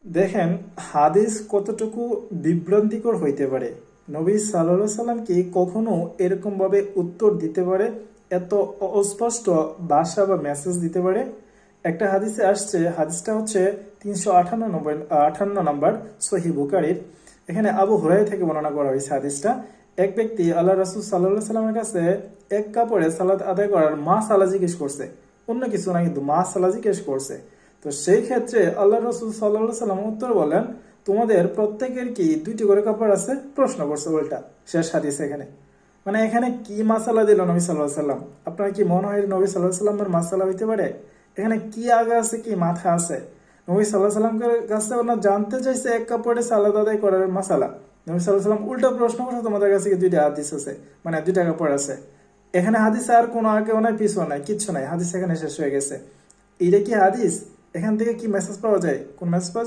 দেখেন হাদিস কতটুকু বিভ্রান্তিকর হইতে পারে। নবী সাল্লাল্লাহু সাল্লাম কি কখনো এরকম ভাবে উত্তর দিতে পারে, এত অস্পষ্ট ভাষা বা মেসেজ দিতে পারে? একটা হাদিসে আসছে, হাদিসটা হচ্ছে 358 নম্বর সহিহ বুখারীর। এখানে আবু হুরায়রা থেকে বর্ণনা করা হয়েছে হাদিসটা। এক ব্যক্তি আল্লাহ রাসূল সাল্লাল্লাহু সাল্লামের কাছে এক কাপড়ে সালাত আদায় করার মাসআলা জিজ্ঞেস করছে, অন্য কিছু না, কিন্তু মাসআলা জিজ্ঞেস করছে। তো সেই ক্ষেত্রে আল্লাহ রসুল সাল্লাহ সাল্লাম উত্তর বলেন, তোমাদের প্রত্যেকের কি 2টি করে কাপড় আছে? প্রশ্ন করছে উল্টা। শেষ হাদিস এখানে। মানে এখানে কি মাসালা দিল নবী সাল্লাহ সাল্লাম? আপনার কি মনে হয় নবী সাল্লাহ সাল্লামের মাসালা হইতে পারে? এখানে কি আগে আছে, কি মাথা আছে? নবী সাল্লাহ সাল্লামের কাছে ওনার জানতে চাইছে এক কাপড়ে সালাদ আদায় করার মাসালা। নবী সাল্লাহ সাল্লাম উল্টা প্রশ্ন করছে, তোমাদের কাছে কি 2টা হাদিস আছে, মানে 2টা কাপড় আছে? এখানে হাদিসে আর কোনো আগেও নাই পিছু নাই, কিচ্ছু নাই, হাদিস এখানে শেষ হয়ে গেছে। এটা কি হাদিস? এখান থেকে কি মেসেজ পাওয়া যায়? কোন মেসেজ পাওয়া যায়?